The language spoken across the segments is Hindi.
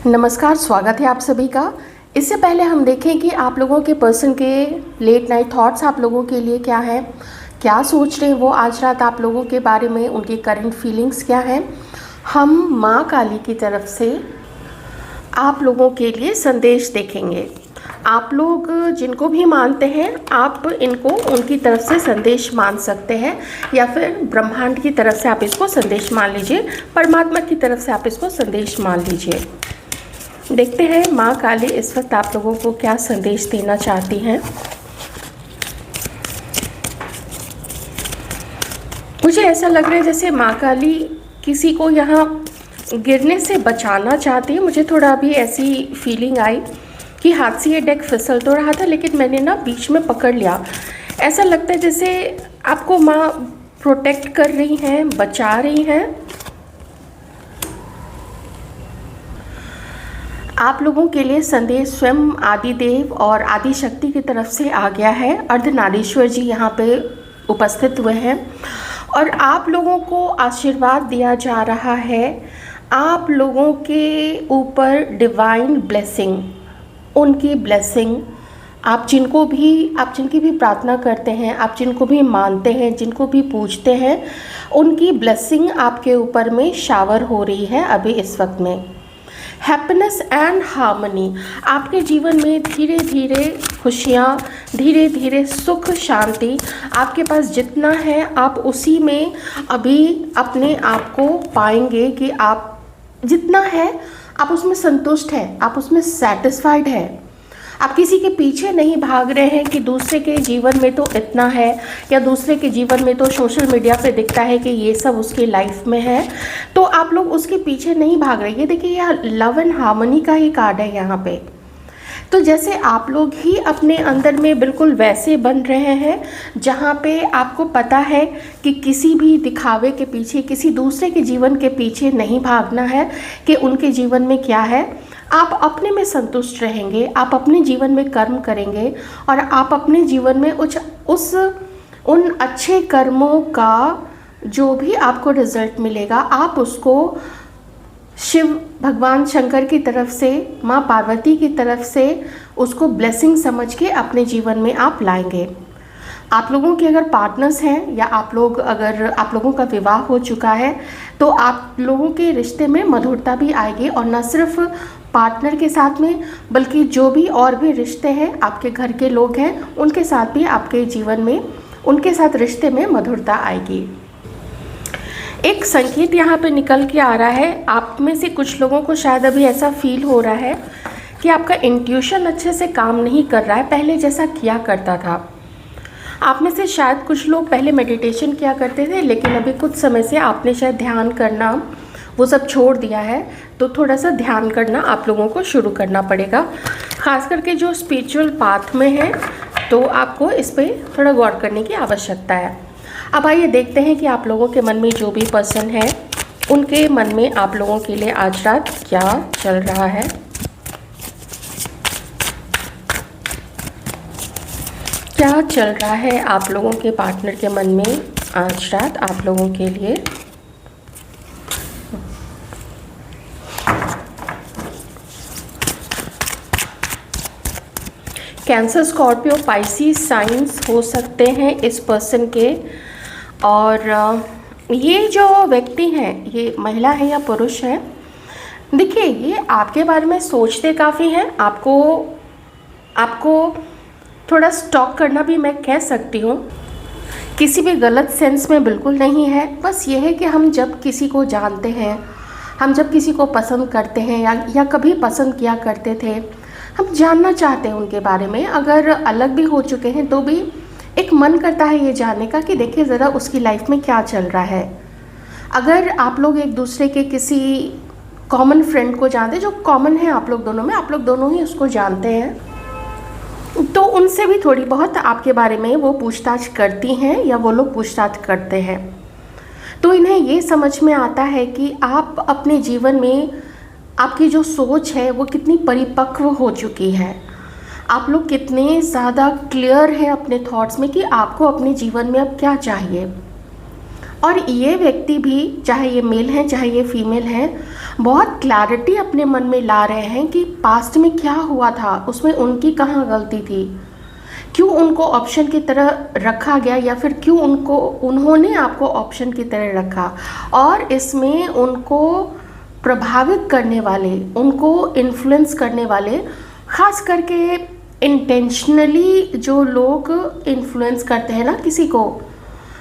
नमस्कार, स्वागत है आप सभी का। इससे पहले हम देखें कि आप लोगों के पर्सन के लेट नाइट थॉट्स आप लोगों के लिए क्या है, क्या सोच रहे हैं वो आज रात आप लोगों के बारे में, उनकी करंट फीलिंग्स क्या हैं। हम माँ काली की तरफ से आप लोगों के लिए संदेश देखेंगे। आप लोग जिनको भी मानते हैं, आप इनको उनकी तरफ से संदेश मान सकते हैं, या फिर ब्रह्मांड की तरफ से आप इसको संदेश मान लीजिए, परमात्मा की तरफ से आप इसको संदेश मान लीजिए। देखते हैं माँ काली इस वक्त आप लोगों को क्या संदेश देना चाहती हैं। मुझे ऐसा लग रहा है जैसे माँ काली किसी को यहाँ गिरने से बचाना चाहती है। मुझे थोड़ा अभी ऐसी फीलिंग आई कि हाथ से ये डेक फिसल तो रहा था, लेकिन मैंने ना बीच में पकड़ लिया। ऐसा लगता है जैसे आपको माँ प्रोटेक्ट कर रही हैं, बचा रही हैं। आप लोगों के लिए संदेश स्वयं आदिदेव और आदि शक्ति की तरफ से आ गया है। अर्धनारीश्वर जी यहाँ पे उपस्थित हुए हैं और आप लोगों को आशीर्वाद दिया जा रहा है। आप लोगों के ऊपर डिवाइन ब्लेसिंग, उनकी ब्लेसिंग, आप जिनकी भी प्रार्थना करते हैं, आप जिनको भी मानते हैं, जिनको भी पूजते हैं, उनकी ब्लेसिंग आपके ऊपर में शावर हो रही है अभी इस वक्त में। हैप्पीनेस एंड हार्मनी, आपके जीवन में धीरे धीरे खुशियाँ, धीरे धीरे सुख शांति, आपके पास जितना है आप उसी में अभी अपने आप को पाएंगे कि आप जितना है आप उसमें संतुष्ट हैं, आप उसमें सेटिस्फाइड हैं। आप किसी के पीछे नहीं भाग रहे हैं कि दूसरे के जीवन में तो इतना है, या दूसरे के जीवन में तो सोशल मीडिया पे दिखता है कि ये सब उसकी लाइफ में है, तो आप लोग उसके पीछे नहीं भाग रहे। ये देखिए, यह लव एंड हार्मनी का ही कार्ड है यहाँ पे। तो जैसे आप लोग ही अपने अंदर में बिल्कुल वैसे बन रहे हैं जहाँ पे आपको पता है कि किसी भी दिखावे के पीछे, किसी दूसरे के जीवन के पीछे नहीं भागना है कि उनके जीवन में क्या है। आप अपने में संतुष्ट रहेंगे, आप अपने जीवन में कर्म करेंगे और आप अपने जीवन में उन अच्छे कर्मों का जो भी आपको रिजल्ट मिलेगा, आप उसको शिव भगवान शंकर की तरफ से, माँ पार्वती की तरफ से उसको ब्लेसिंग समझ के अपने जीवन में आप लाएंगे। आप लोगों के अगर पार्टनर्स हैं, या अगर आप लोगों का विवाह हो चुका है, तो आप लोगों के रिश्ते में मधुरता भी आएगी, और न सिर्फ पार्टनर के साथ में बल्कि जो भी और भी रिश्ते हैं, आपके घर के लोग हैं, उनके साथ भी आपके जीवन में, उनके साथ रिश्ते में मधुरता आएगी। एक संकेत यहाँ पे निकल के आ रहा है। आप में से कुछ लोगों को शायद अभी ऐसा फील हो रहा है कि आपका इंट्यूशन अच्छे से काम नहीं कर रहा है, पहले जैसा किया करता था। आप में से शायद कुछ लोग पहले मेडिटेशन किया करते थे, लेकिन अभी कुछ समय से आपने शायद ध्यान करना वो सब छोड़ दिया है, तो थोड़ा सा ध्यान करना आप लोगों को शुरू करना पड़ेगा। ख़ास करके जो स्पिरिचुअल पाथ में है, तो आपको इस पर थोड़ा गौर करने की आवश्यकता है। अब आइए देखते हैं कि आप लोगों के मन में जो भी पर्सन है, उनके मन में आप लोगों के लिए आज रात क्या चल रहा है। क्या चल रहा है आप लोगों के पार्टनर के मन में आज रात आप लोगों के लिए। कैंसर, स्कॉर्पियो, पाइसिस साइंस हो सकते हैं इस पर्सन के। और ये जो व्यक्ति हैं, ये महिला है या पुरुष है, देखिए ये आपके बारे में सोचते काफ़ी हैं। आपको थोड़ा स्टॉक करना भी मैं कह सकती हूँ, किसी भी गलत सेंस में बिल्कुल नहीं है। बस ये है कि हम जब किसी को जानते हैं, हम जब किसी को पसंद करते हैं, या कभी पसंद किया करते थे, हम जानना चाहते हैं उनके बारे में। अगर अलग भी हो चुके हैं तो भी एक मन करता है ये जानने का कि देखिए ज़रा उसकी लाइफ में क्या चल रहा है। अगर आप लोग एक दूसरे के किसी कॉमन फ्रेंड को जानते हैं, जो कॉमन है आप लोग दोनों में, आप लोग दोनों ही उसको जानते हैं, तो उनसे भी थोड़ी बहुत आपके बारे में वो पूछताछ करती हैं, या वो लोग पूछताछ करते हैं। तो इन्हें ये समझ में आता है कि आप अपने जीवन में, आपकी जो सोच है वो कितनी परिपक्व हो चुकी है। आप लोग कितने ज़्यादा क्लियर हैं अपने थॉट्स में कि आपको अपने जीवन में अब क्या चाहिए। और ये व्यक्ति भी, चाहे ये मेल हैं चाहे ये फीमेल हैं, बहुत क्लैरिटी अपने मन में ला रहे हैं कि पास्ट में क्या हुआ था, उसमें उनकी कहाँ गलती थी, क्यों उनको ऑप्शन की तरह रखा गया, या फिर क्यों उन्होंने आपको ऑप्शन की तरह रखा। और इसमें उनको प्रभावित करने वाले, उनको इन्फ्लुएंस करने वाले, ख़ास करके इंटेंशनली जो लोग इन्फ्लुएंस करते हैं ना किसी को,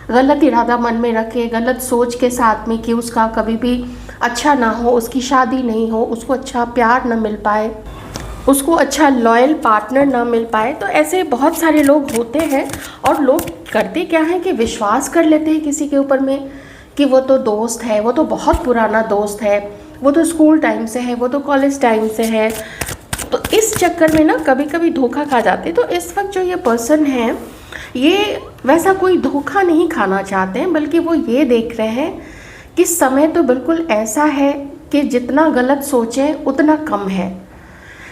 गलत इरादा मन में रखे, गलत सोच के साथ में कि उसका कभी भी अच्छा ना हो, उसकी शादी नहीं हो, उसको अच्छा प्यार ना मिल पाए, उसको अच्छा लॉयल पार्टनर ना मिल पाए। तो ऐसे बहुत सारे लोग होते हैं। और लोग करते क्या हैं कि विश्वास कर लेते हैं किसी के ऊपर में कि वो तो दोस्त है, वो तो बहुत पुराना दोस्त है, वो तो स्कूल टाइम से है, वो तो कॉलेज टाइम से है। तो इस चक्कर में ना कभी कभी धोखा खा जाते। तो इस वक्त जो ये पर्सन है, ये वैसा कोई धोखा नहीं खाना चाहते हैं, बल्कि वो ये देख रहे हैं कि समय तो बिल्कुल ऐसा है कि जितना गलत सोचें उतना कम है।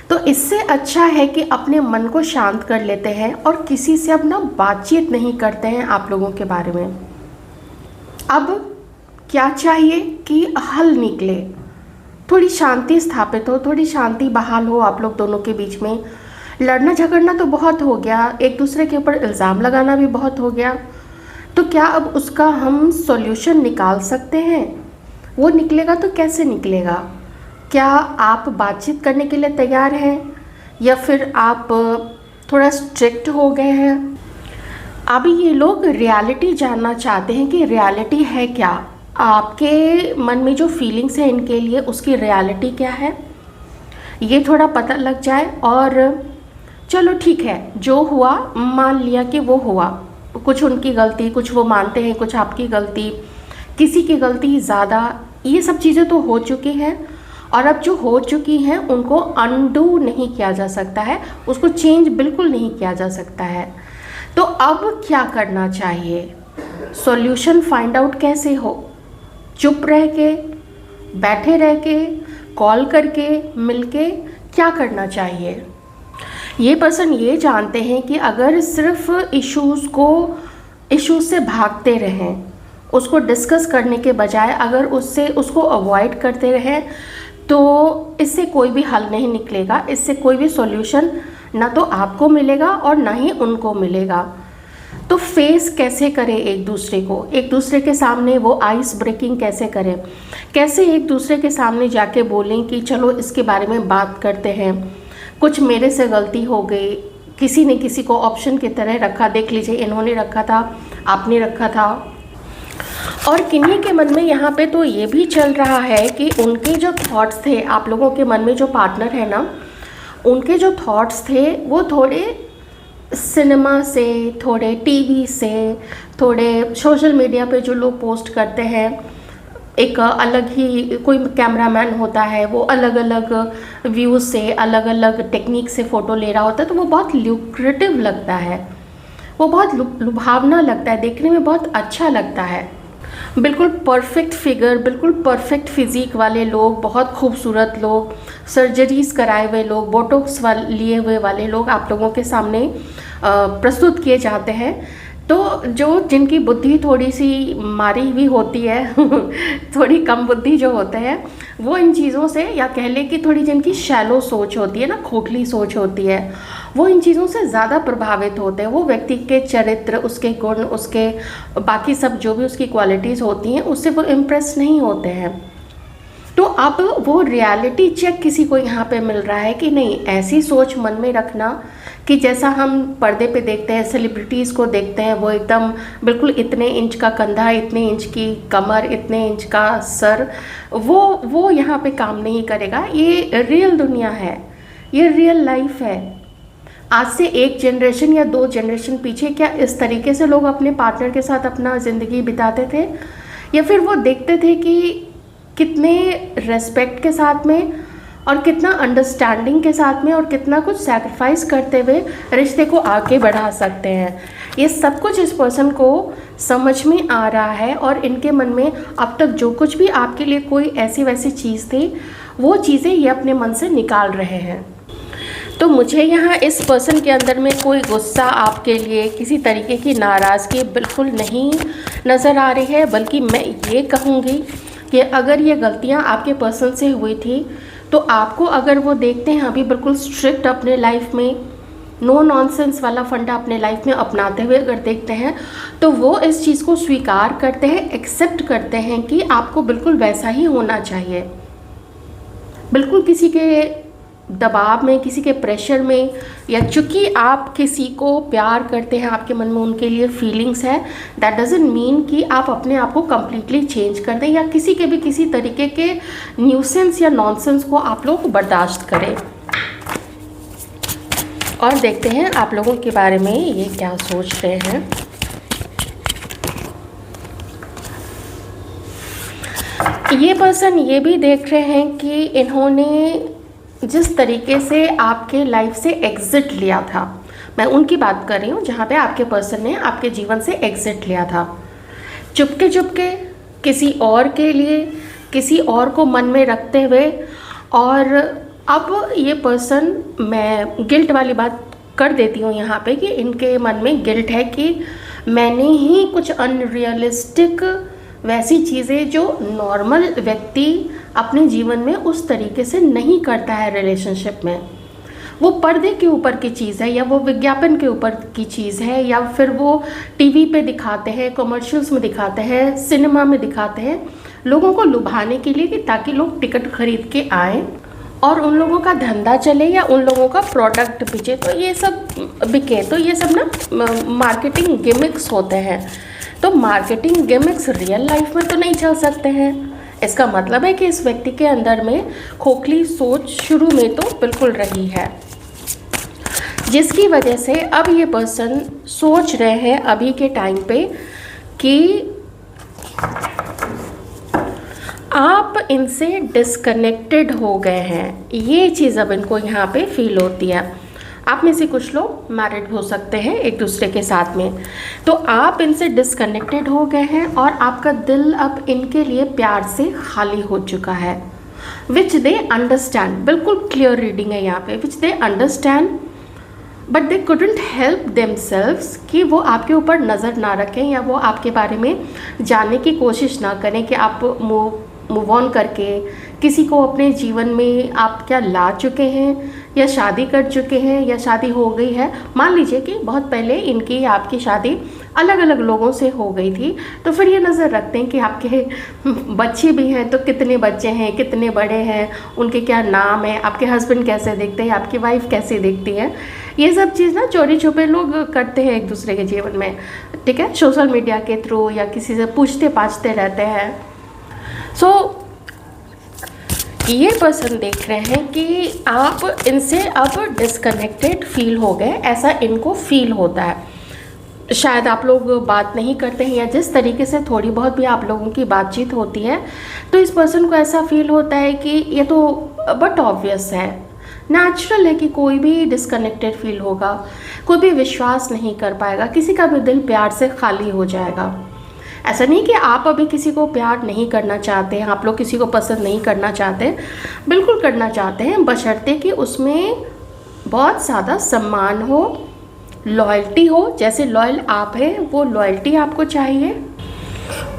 तो इससे अच्छा है कि अपने मन को शांत कर लेते हैं और किसी से अब ना बातचीत नहीं करते हैं आप लोगों के बारे में। अब क्या चाहिए कि हल निकले, थोड़ी शांति स्थापित हो, थोड़ी शांति बहाल हो आप लोग दोनों के बीच में। लड़ना झगड़ना तो बहुत हो गया, एक दूसरे के ऊपर इल्ज़ाम लगाना भी बहुत हो गया। तो क्या अब उसका हम सॉल्यूशन निकाल सकते हैं? वो निकलेगा तो कैसे निकलेगा? क्या आप बातचीत करने के लिए तैयार हैं, या फिर आप थोड़ा स्ट्रिक्ट हो गए हैं? अभी ये लोग रियलिटी जानना चाहते हैं कि रियलिटी है क्या, आपके मन में जो फीलिंग्स हैं इनके लिए, उसकी रियलिटी क्या है, ये थोड़ा पता लग जाए। और चलो ठीक है, जो हुआ मान लिया कि वो हुआ, कुछ उनकी गलती, कुछ वो मानते हैं कुछ आपकी गलती, किसी की गलती ज़्यादा, ये सब चीज़ें तो हो चुकी हैं। और अब जो हो चुकी हैं उनको अनडू नहीं किया जा सकता है, उसको चेंज बिल्कुल नहीं किया जा सकता है। तो अब क्या करना चाहिए? सॉल्यूशन फाइंड आउट कैसे हो? चुप रह के, बैठे रह के, कॉल करके, मिलके, क्या करना चाहिए? ये पर्सन ये जानते हैं कि अगर सिर्फ इश्यूज़ से भागते रहें, उसको डिस्कस करने के बजाय अगर उसको अवॉइड करते रहें, तो इससे कोई भी हल नहीं निकलेगा, इससे कोई भी सॉल्यूशन ना तो आपको मिलेगा और ना ही उनको मिलेगा। तो फेस कैसे करें एक दूसरे को, एक दूसरे के सामने वो आइस ब्रेकिंग कैसे करें, कैसे एक दूसरे के सामने जाके बोलें कि चलो इसके बारे में बात करते हैं, कुछ मेरे से गलती हो गई, किसी ने किसी को ऑप्शन की तरह रखा, देख लीजिए इन्होंने रखा था, आपने रखा था। और किन्हीं के मन में यहाँ पे तो ये भी चल रहा है कि उनके जो थॉट्स थे, आप लोगों के मन में जो पार्टनर है ना, उनके जो थॉट्स थे वो थोड़े सिनेमा से, थोड़े टीवी से, थोड़े सोशल मीडिया पे जो लोग पोस्ट करते हैं, एक अलग ही कोई कैमरामैन होता है, वो अलग अलग व्यूज़ से, अलग अलग टेक्निक से फ़ोटो ले रहा होता है, तो वो बहुत ल्यूक्रेटिव लगता है, वो बहुत लुभावना लगता है, देखने में बहुत अच्छा लगता है। बिल्कुल परफेक्ट फिगर, बिल्कुल परफेक्ट फिज़िक वाले लोग, बहुत खूबसूरत लोग, सर्जरीज़ कराए हुए लोग, बोटॉक्स लिए हुए वाले लोग आप लोगों के सामने प्रस्तुत किए जाते हैं। तो जिनकी बुद्धि थोड़ी सी मारी हुई होती है थोड़ी कम बुद्धि जो होते हैं, वो इन चीज़ों से, या कह लें कि थोड़ी जिनकी शैलो सोच होती है ना, खोखली सोच होती है, वो इन चीज़ों से ज़्यादा प्रभावित होते हैं। वो व्यक्ति के चरित्र, उसके गुण, उसके बाकी सब जो भी उसकी क्वालिटीज़ होती हैं, उससे वो इम्प्रेस नहीं होते हैं। तो अब वो रियलिटी चेक किसी को यहाँ पे मिल रहा है कि नहीं, ऐसी सोच मन में रखना कि जैसा हम पर्दे पे देखते हैं, सेलिब्रिटीज़ को देखते हैं, वो एकदम बिल्कुल इतने इंच का कंधा, इतने इंच की कमर, इतने इंच का सर, वो यहाँ पे काम नहीं करेगा। ये रियल दुनिया है, ये रियल लाइफ है। आज से 1 जनरेशन या 2 जनरेशन पीछे क्या इस तरीके से लोग अपने पार्टनर के साथ अपना ज़िंदगी बिताते थे? या फिर वो देखते थे कि कितने रेस्पेक्ट के साथ में और कितना अंडरस्टैंडिंग के साथ में और कितना कुछ सैक्रिफाइस करते हुए रिश्ते को आगे बढ़ा सकते हैं। ये सब कुछ इस पर्सन को समझ में आ रहा है, और इनके मन में अब तक जो कुछ भी आपके लिए कोई ऐसी वैसी चीज़ थी, वो चीज़ें ये अपने मन से निकाल रहे हैं। तो मुझे यहाँ इस पर्सन के अंदर में कोई गुस्सा आपके लिए, किसी तरीके की नाराज़गी बिल्कुल नहीं नज़र आ रही है, बल्कि मैं ये कहूँगी कि अगर ये गलतियाँ आपके पर्सन से हुई थी तो आपको अगर वो देखते हैं अभी बिल्कुल स्ट्रिक्ट अपने लाइफ में, नो नॉनसेंस वाला फंडा अपने लाइफ में अपनाते हुए अगर देखते हैं, तो वो इस चीज़ को स्वीकार करते हैं, एक्सेप्ट करते हैं कि आपको बिल्कुल वैसा ही होना चाहिए। बिल्कुल किसी के दबाव में, किसी के प्रेशर में, या चूँकि आप किसी को प्यार करते हैं, आपके मन में उनके लिए फीलिंग्स है, दैट डजंट मीन कि आप अपने आप को कम्प्लीटली चेंज कर दें या किसी के भी किसी तरीके के न्यूसेंस या नॉनसेंस को आप लोग बर्दाश्त करें। और देखते हैं आप लोगों के बारे में ये क्या सोच रहे हैं। ये पर्सन ये भी देख रहे हैं कि इन्होंने जिस तरीके से आपके लाइफ से एग्ज़िट लिया था, मैं उनकी बात कर रही हूँ जहाँ पे आपके पर्सन ने आपके जीवन से एग्ज़िट लिया था, चुपके चुपके किसी और के लिए, किसी और को मन में रखते हुए। और अब ये पर्सन, मैं गिल्ट वाली बात कर देती हूँ यहाँ पे कि इनके मन में गिल्ट है कि मैंने ही कुछ अनरियलिस्टिक वैसी चीज़ें जो नॉर्मल व्यक्ति अपने जीवन में उस तरीके से नहीं करता है रिलेशनशिप में, वो पर्दे के ऊपर की चीज़ है या वो विज्ञापन के ऊपर की चीज़ है या फिर वो टीवी पे दिखाते हैं, कमर्शियल्स में दिखाते हैं, सिनेमा में दिखाते हैं लोगों को लुभाने के लिए, कि ताकि लोग टिकट खरीद के आएँ और उन लोगों का धंधा चले या उन लोगों का प्रोडक्ट बिके, तो ये सब बिके। तो ये सब ना मार्केटिंग गिमिक्स होते हैं। तो मार्केटिंग गिमिक्स रियल लाइफ में तो नहीं चल सकते हैं। इसका मतलब है कि इस व्यक्ति के अंदर में खोखली सोच शुरू में तो बिल्कुल रही है, जिसकी वजह से अब ये पर्सन सोच रहे हैं अभी के टाइम पे कि आप इनसे डिस्कनेक्टेड हो गए हैं। ये चीज़ अब इनको यहाँ पे फील होती है। आप में से कुछ लोग मैरिड हो सकते हैं एक दूसरे के साथ में, तो आप इनसे डिस्कनेक्टेड हो गए हैं और आपका दिल अब इनके लिए प्यार से खाली हो चुका है। विच दे अंडरस्टैंड, बिल्कुल क्लियर रीडिंग है यहाँ पे, which they understand but they couldn't help themselves, कि वो आपके ऊपर नज़र ना रखें या वो आपके बारे में जानने की कोशिश ना करें कि आप मूव ऑन करके किसी को अपने जीवन में आप क्या ला चुके हैं या शादी कर चुके हैं या शादी हो गई है। मान लीजिए कि बहुत पहले इनकी आपकी शादी अलग अलग लोगों से हो गई थी, तो फिर ये नज़र रखते हैं कि आपके बच्चे भी हैं, तो कितने बच्चे हैं, कितने बड़े हैं, उनके क्या नाम है, आपके हस्बैंड कैसे दिखते हैं, आपकी वाइफ कैसे दिखती है। ये सब चीज़ ना चोरी छुपे लोग करते हैं एक दूसरे के जीवन में, ठीक है, सोशल मीडिया के थ्रू या किसी से पूछते पाछते रहते हैं। सो ये पर्सन देख रहे हैं कि आप इनसे अब डिस्कनेक्टेड फील हो गए, ऐसा इनको फील होता है। शायद आप लोग बात नहीं करते हैं या जिस तरीके से थोड़ी बहुत भी आप लोगों की बातचीत होती है, तो इस पर्सन को ऐसा फील होता है कि ये तो बट ऑब्वियस है, नेचुरल है कि कोई भी डिस्कनेक्टेड फील होगा, कोई भी विश्वास नहीं कर पाएगा, किसी का भी दिल प्यार से खाली हो जाएगा। ऐसा नहीं कि आप अभी किसी को प्यार नहीं करना चाहते हैं, आप लोग किसी को पसंद नहीं करना चाहते, बिल्कुल करना चाहते हैं, बशर्ते कि उसमें बहुत ज़्यादा सम्मान हो, लॉयल्टी हो। जैसे लॉयल आप हैं वो लॉयल्टी आपको चाहिए,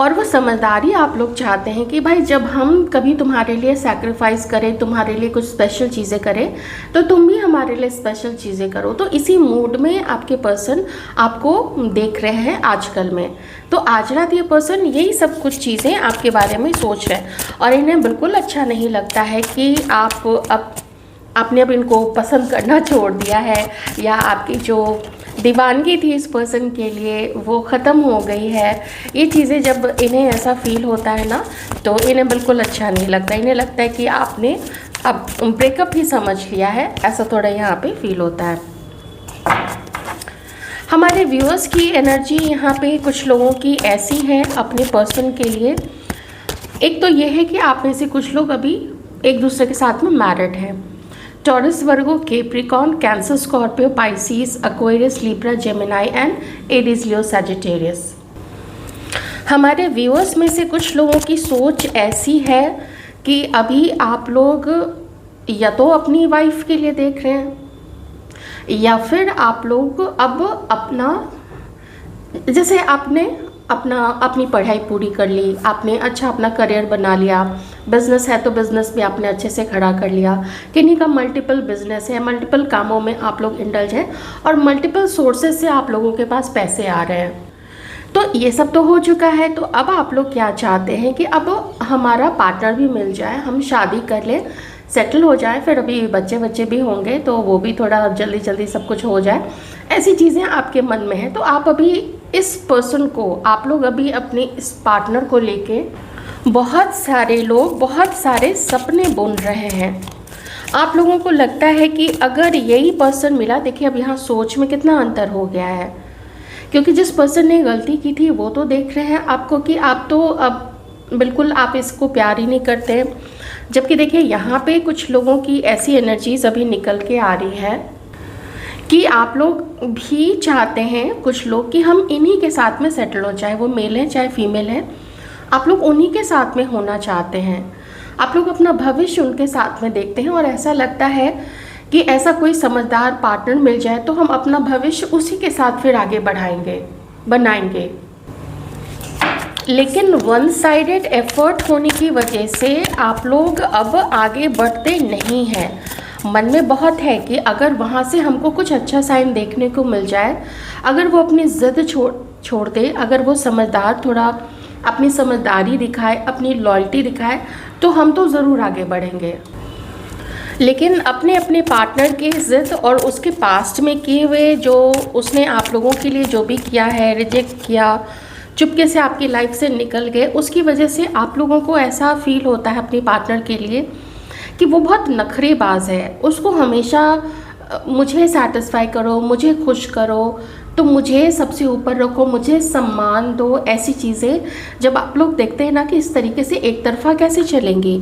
और वो समझदारी आप लोग चाहते हैं कि भाई जब हम कभी तुम्हारे लिए सैक्रिफाइस करें, तुम्हारे लिए कुछ स्पेशल चीज़ें करें, तो तुम भी हमारे लिए स्पेशल चीज़ें करो। तो इसी मूड में आपके पर्सन आपको देख रहे हैं आजकल में। तो आज रात ये पर्सन यही सब कुछ चीज़ें आपके बारे में सोच रहे हैं और इन्हें बिल्कुल अच्छा नहीं लगता है कि आपने अब इनको पसंद करना छोड़ दिया है, या आपकी जो दीवानगी थी इस पर्सन के लिए वो ख़त्म हो गई है। ये चीज़ें जब इन्हें ऐसा फील होता है ना, तो इन्हें बिल्कुल अच्छा नहीं लगता। इन्हें लगता है कि आपने अब ब्रेकअप ही समझ लिया है, ऐसा थोड़ा यहाँ पे फील होता है। हमारे व्यूअर्स की एनर्जी यहाँ पे कुछ लोगों की ऐसी है अपने पर्सन के लिए। एक तो ये है कि आप में से कुछ लोग अभी एक दूसरे के साथ में मैरिड हैं। Taurus, Virgo, Capricorn, cancer, Scorpio, Pisces, Aquarius, Libra, Gemini and Aries, Leo, Sagittarius. हमारे व्यूअर्स में से कुछ लोगों की सोच ऐसी है कि अभी आप लोग या तो अपनी वाइफ के लिए देख रहे हैं या फिर आप लोग अब अपना, जैसे आपने अपनी पढ़ाई पूरी कर ली, आपने अच्छा अपना करियर बना लिया, बिजनेस है तो बिजनेस भी आपने अच्छे से खड़ा कर लिया, किन्हीं का मल्टीपल बिजनेस है, मल्टीपल कामों में आप लोग इंडल्ज हैं और मल्टीपल सोर्सेज से आप लोगों के पास पैसे आ रहे हैं। तो ये सब तो हो चुका है। तो अब आप लोग क्या चाहते हैं कि अब हमारा पार्टनर भी मिल जाए, हम शादी कर लें, सेटल हो जाए, फिर अभी बच्चे भी होंगे तो वो भी थोड़ा जल्दी जल्दी सब कुछ हो जाए, ऐसी चीज़ें आपके मन में हैं। तो आप अभी इस पर्सन को, आप लोग अभी अपने इस पार्टनर को लेके बहुत सारे लोग बहुत सारे सपने बुन रहे हैं। आप लोगों को लगता है कि अगर यही पर्सन मिला, देखिए अब यहाँ सोच में कितना अंतर हो गया है, क्योंकि जिस पर्सन ने गलती की थी वो तो देख रहे हैं आपको कि आप तो अब बिल्कुल आप इसको प्यार ही नहीं करते, जबकि देखिए यहाँ पे कुछ लोगों की ऐसी एनर्जीज अभी निकल के आ रही है कि आप लोग भी चाहते हैं, कुछ लोग, कि हम इन्हीं के साथ में सेटल हो, चाहे वो मेल है चाहे फीमेल है, आप लोग उन्हीं के साथ में होना चाहते हैं। आप लोग अपना भविष्य उनके साथ में देखते हैं और ऐसा लगता है कि ऐसा कोई समझदार पार्टनर मिल जाए तो हम अपना भविष्य उसी के साथ फिर आगे बनाएंगे। लेकिन वन साइडेड एफर्ट होने की वजह से आप लोग अब आगे बढ़ते नहीं हैं। मन में बहुत है कि अगर वहाँ से हमको कुछ अच्छा साइन देखने को मिल जाए, अगर वो अपनी ज़िद छोड़ दे, अगर वो समझदार, थोड़ा अपनी समझदारी दिखाए, अपनी लॉयल्टी दिखाए, तो हम तो ज़रूर आगे बढ़ेंगे। लेकिन अपने अपने पार्टनर की ज़िद और उसके पास्ट में किए हुए जो उसने आप लोगों के लिए जो भी किया है, रिजेक्ट किया, चुपके से आपकी लाइफ से निकल गए, उसकी वजह से आप लोगों को ऐसा फील होता है अपने पार्टनर के लिए कि वो बहुत नखरेबाज है। उसको हमेशा मुझे सेटिस्फाई करो, मुझे खुश करो, तो मुझे सबसे ऊपर रखो, मुझे सम्मान दो, ऐसी चीज़ें जब आप लोग देखते हैं ना कि इस तरीके से एक तरफा कैसे चलेंगी,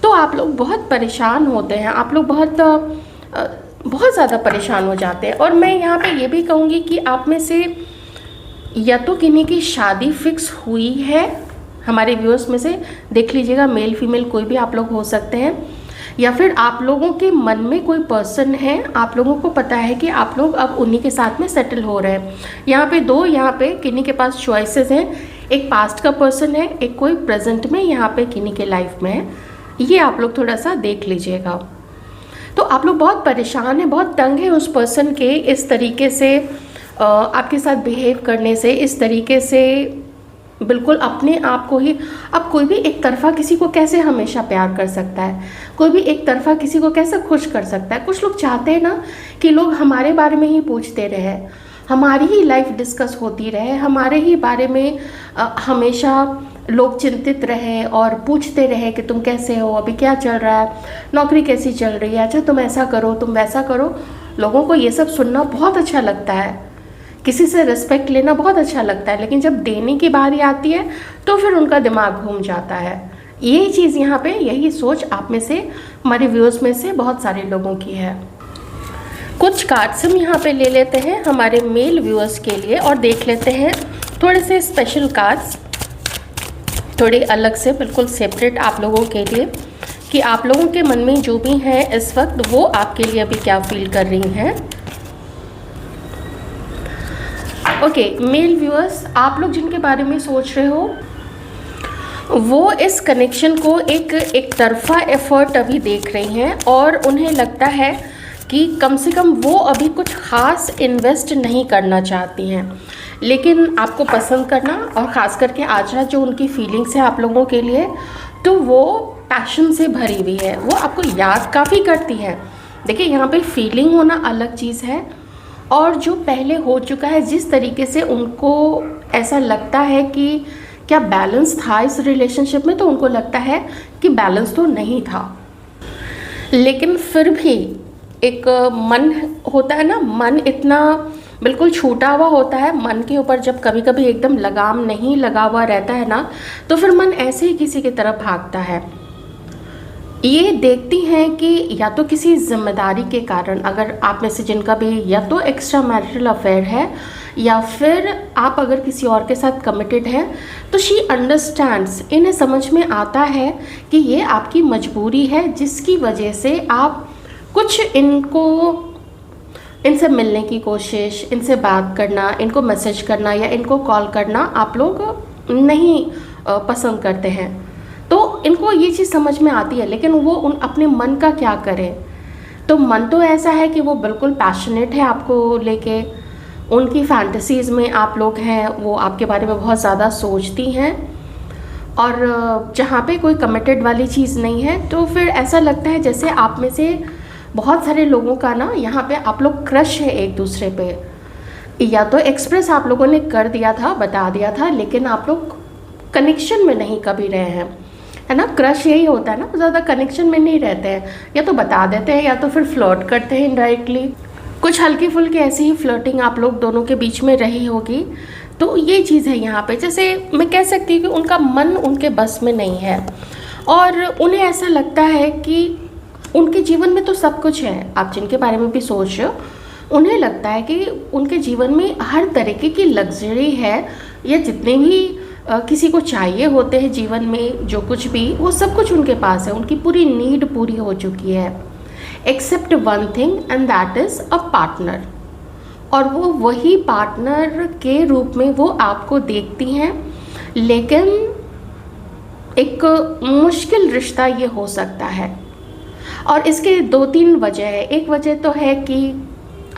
तो आप लोग बहुत परेशान होते हैं, आप लोग बहुत ज़्यादा परेशान हो जाते हैं। और मैं यहाँ पे ये भी कहूँगी कि आप में से या तो किन्हीं की शादी फिक्स हुई है, हमारे व्यूअर्स में से देख लीजिएगा, मेल फीमेल कोई भी आप लोग हो सकते हैं, या फिर आप लोगों के मन में कोई पर्सन है, आप लोगों को पता है कि आप लोग अब उन्हीं के साथ में सेटल हो रहे हैं। यहाँ पे किन्हीं के पास चॉइसेस हैं, एक पास्ट का पर्सन है, एक कोई प्रेजेंट में यहाँ पे किन्हीं के लाइफ में है, ये आप लोग थोड़ा सा देख लीजिएगा। तो आप लोग बहुत परेशान हैं, बहुत तंग हैं उस पर्सन के इस तरीके से आपके साथ बिहेव करने से, इस तरीके से बिल्कुल अपने आप को ही। अब कोई भी एक तरफा किसी को कैसे हमेशा प्यार कर सकता है, कोई भी एक तरफा किसी को कैसे खुश कर सकता है। कुछ लोग चाहते हैं ना कि लोग हमारे बारे में ही पूछते रहे, हमारी ही लाइफ डिस्कस होती रहे, हमारे ही बारे में हमेशा लोग चिंतित रहे और पूछते रहे कि तुम कैसे हो, अभी क्या चल रहा है, नौकरी कैसी चल रही है, अच्छा तुम ऐसा करो, तुम वैसा करो। लोगों को ये सब सुनना बहुत अच्छा लगता है, किसी से रिस्पेक्ट लेना बहुत अच्छा लगता है, लेकिन जब देने की बारी आती है तो फिर उनका दिमाग घूम जाता है। यही चीज़ यहाँ पे, यही सोच आप में से, हमारे व्यूअर्स में से बहुत सारे लोगों की है। कुछ कार्ड्स हम यहाँ पे ले लेते हैं हमारे मेल व्यूअर्स के लिए और देख लेते हैं थोड़े से स्पेशल कार्ड्स, थोड़े अलग से, बिल्कुल सेपरेट आप लोगों के लिए, कि आप लोगों के मन में जो भी हैं इस वक्त वो आपके लिए अभी क्या फील कर रही हैं। ओके, मेल व्यूअर्स, आप लोग जिनके बारे में सोच रहे हो वो इस कनेक्शन को एक तरफा एफर्ट अभी देख रही हैं और उन्हें लगता है कि कम से कम वो अभी कुछ ख़ास इन्वेस्ट नहीं करना चाहती हैं, लेकिन आपको पसंद करना और ख़ास करके आज रात जो उनकी फीलिंग्स है आप लोगों के लिए, तो वो पैशन से भरी हुई है, वो आपको याद काफ़ी करती है। देखिए यहाँ पे फीलिंग होना अलग चीज़ है और जो पहले हो चुका है, जिस तरीके से उनको ऐसा लगता है कि क्या बैलेंस था इस रिलेशनशिप में, तो उनको लगता है कि बैलेंस तो नहीं था, लेकिन फिर भी एक मन होता है ना, मन इतना बिल्कुल छूटा हुआ होता है, मन के ऊपर जब कभी कभी एकदम लगाम नहीं लगा हुआ रहता है ना, तो फिर मन ऐसे ही किसी की तरफ भागता है। ये देखती हैं कि या तो किसी जिम्मेदारी के कारण, अगर आप में से जिनका भी या तो एक्स्ट्रा मैरिटल अफेयर है या फिर आप अगर किसी और के साथ कमिटेड हैं, तो शी अंडरस्टैंड्स, इन्हें समझ में आता है कि ये आपकी मजबूरी है जिसकी वजह से आप कुछ इनको इनसे मिलने की कोशिश, इनसे बात करना, इनको मैसेज करना या इनको कॉल करना आप लोग नहीं पसंद करते हैं। तो इनको ये चीज़ समझ में आती है, लेकिन वो अपने मन का क्या करें। तो मन तो ऐसा है कि वो बिल्कुल पैशनेट है आपको लेके, उनकी फैंटेसीज़ में आप लोग हैं, वो आपके बारे में बहुत ज़्यादा सोचती हैं। और जहाँ पे कोई कमिटेड वाली चीज़ नहीं है, तो फिर ऐसा लगता है जैसे आप में से बहुत सारे लोगों का ना यहाँ पे आप लोग क्रश है एक दूसरे पे। या तो एक्सप्रेस आप लोगों ने कर दिया था, बता दिया था, लेकिन आप लोग कनेक्शन में नहीं कभी रहे हैं, है ना। क्रश यही होता है ना, ज़्यादा कनेक्शन में नहीं रहते हैं, या तो बता देते हैं या तो फिर फ्लर्ट करते हैं इनडायरेक्टली। कुछ हल्की फुल्की ऐसी ही फ्लर्टिंग आप लोग दोनों के बीच में रही होगी। तो ये चीज़ है यहाँ पे, जैसे मैं कह सकती हूँ कि उनका मन उनके बस में नहीं है, और उन्हें ऐसा लगता है कि उनके जीवन में तो सब कुछ है। आप जिनके बारे में भी सोच रहे हो, उन्हें लगता है कि उनके जीवन में हर तरीके की लग्जरी है, या जितने भी किसी को चाहिए होते हैं जीवन में, जो कुछ भी, वो सब कुछ उनके पास है। उनकी पूरी नीड पूरी हो चुकी है, except one thing, and that is a partner. और वो वही पार्टनर के रूप में वो आपको देखती हैं, लेकिन एक मुश्किल रिश्ता ये हो सकता है। और इसके 2-3 वजह है। एक वजह तो है कि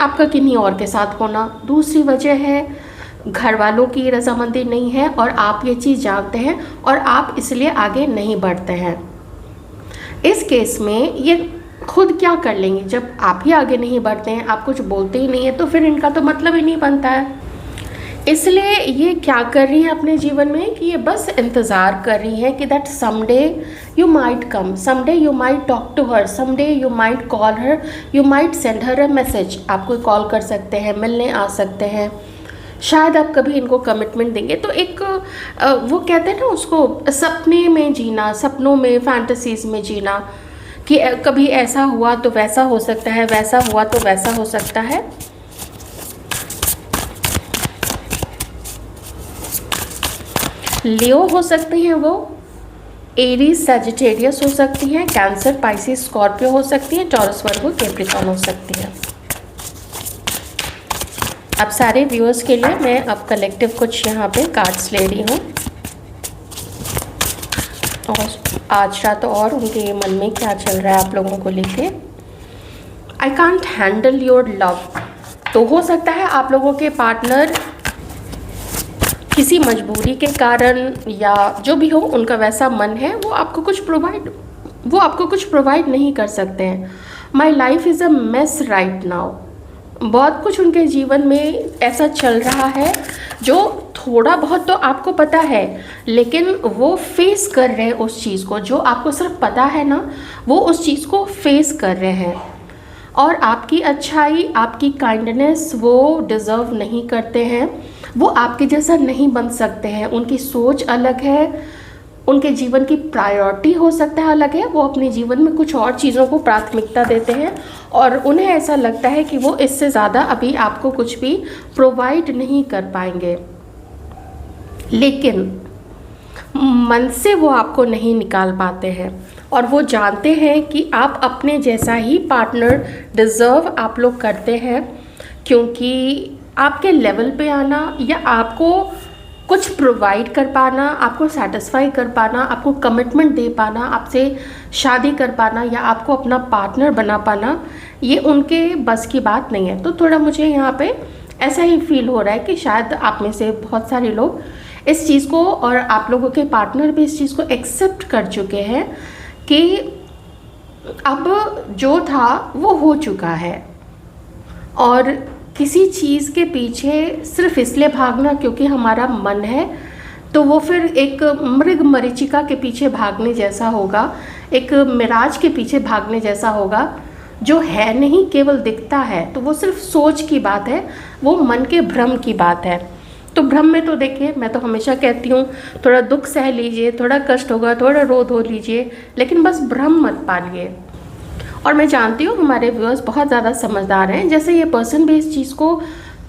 आपका किन्हीं और के साथ होना, दूसरी वजह है घर वालों की रजामंदी नहीं है, और आप ये चीज़ जानते हैं और आप इसलिए आगे नहीं बढ़ते हैं। इस केस में ये खुद क्या कर लेंगे, जब आप ही आगे नहीं बढ़ते हैं, आप कुछ बोलते ही नहीं है, तो फिर इनका तो मतलब ही नहीं बनता है। इसलिए ये क्या कर रही है अपने जीवन में कि ये बस इंतज़ार कर रही है कि that someday you might come, someday you might talk to her, someday you might call her, you might send her a message. आप कोई कॉल कर सकते हैं, मिलने आ सकते हैं, शायद आप कभी इनको कमिटमेंट देंगे। तो एक वो कहते हैं ना उसको, सपने में जीना, सपनों में, फैंटेसीज़ में जीना, कि कभी ऐसा हुआ तो वैसा हो सकता है, वैसा हुआ तो वैसा हो सकता है। लियो हो सकती हैं वो, एरीज सैजिटेरियस हो सकती हैं, कैंसर, पाइसिस, स्कॉर्पियो हो सकती हैं, टॉरस, वर्गो, कैप्रिकॉर्न हो सकती हैं। अब सारे व्यूअर्स के लिए मैं अब कलेक्टिव कुछ यहाँ पे कार्ड्स ले रही हूँ, और आज रात और उनके मन में क्या चल रहा है आप लोगों को लेके। I can't handle your love. तो हो सकता है आप लोगों के पार्टनर किसी मजबूरी के कारण या जो भी हो, उनका वैसा मन है, वो आपको कुछ प्रोवाइड नहीं कर सकते हैं। My life is a mess right now. बहुत कुछ उनके जीवन में ऐसा चल रहा है जो थोड़ा बहुत तो आपको पता है, लेकिन वो फेस कर रहे हैं उस चीज़ को, जो आपको सिर्फ पता है ना, वो उस चीज़ को फेस कर रहे हैं। और आपकी अच्छाई, आपकी काइंडनेस वो डिज़र्व नहीं करते हैं, वो आपके जैसा नहीं बन सकते हैं। उनकी सोच अलग है, उनके जीवन की प्रायोरिटी हो सकता है अलग है, वो अपने जीवन में कुछ और चीज़ों को प्राथमिकता देते हैं, और उन्हें ऐसा लगता है कि वो इससे ज़्यादा अभी आपको कुछ भी प्रोवाइड नहीं कर पाएंगे। लेकिन मन से वो आपको नहीं निकाल पाते हैं, और वो जानते हैं कि आप अपने जैसा ही पार्टनर डिज़र्व आप लोग करते हैं, क्योंकि आपके लेवल पे आना या आपको कुछ प्रोवाइड कर पाना, आपको सेटिस्फाई कर पाना, आपको कमिटमेंट दे पाना, आपसे शादी कर पाना या आपको अपना पार्टनर बना पाना, ये उनके बस की बात नहीं है। तो थोड़ा मुझे यहाँ पे ऐसा ही फील हो रहा है कि शायद आप में से बहुत सारे लोग इस चीज़ को, और आप लोगों के पार्टनर भी इस चीज़ को एक्सेप्ट कर चुके हैं कि अब जो था वो हो चुका है, और किसी चीज़ के पीछे सिर्फ इसलिए भागना क्योंकि हमारा मन है, तो वो फिर एक मृग मरीचिका के पीछे भागने जैसा होगा, एक मिराज के पीछे भागने जैसा होगा, जो है नहीं, केवल दिखता है। तो वो सिर्फ सोच की बात है, वो मन के भ्रम की बात है। तो भ्रम में तो देखिए, मैं तो हमेशा कहती हूँ थोड़ा दुख सह लीजिए, थोड़ा कष्ट होगा, थोड़ा रो धो लीजिए, लेकिन बस भ्रम मत पालिए। और मैं जानती हूँ हमारे व्यूअर्स बहुत ज़्यादा समझदार हैं, जैसे ये पर्सन भी इस चीज़ को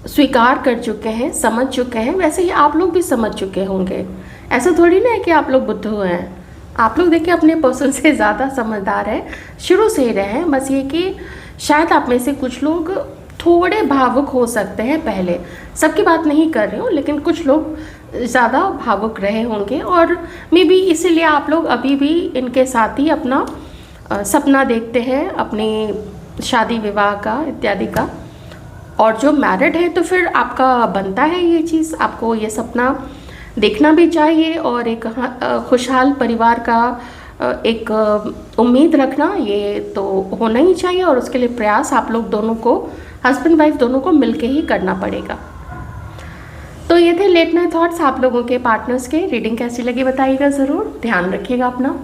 स्वीकार कर चुके हैं, समझ चुके हैं, वैसे ही आप लोग भी समझ चुके होंगे। ऐसा थोड़ी ना है कि आप लोग बुद्धू हैं, आप लोग देखिए अपने पर्सन से ज़्यादा समझदार हैं, शुरू से ही रहे हैं। बस ये कि शायद आप में से कुछ लोग थोड़े भावुक हो सकते हैं पहले, सबकी बात नहीं कर रही हूँ, लेकिन कुछ लोग ज़्यादा भावुक रहे होंगे और मे बी इसीलिए आप लोग अभी भी इनके साथ ही अपना सपना देखते हैं अपनी शादी विवाह का इत्यादि का। और जो मैरिड है तो फिर आपका बनता है ये चीज़, आपको ये सपना देखना भी चाहिए और एक खुशहाल परिवार का एक उम्मीद रखना ये तो होना ही चाहिए, और उसके लिए प्रयास आप लोग दोनों को, हस्बैंड वाइफ दोनों को मिलके ही करना पड़ेगा। तो ये थे लेट नाइट थॉट्स आप लोगों के पार्टनर्स के। रीडिंग कैसी लगी बताइएगा ज़रूर, ध्यान रखिएगा अपना।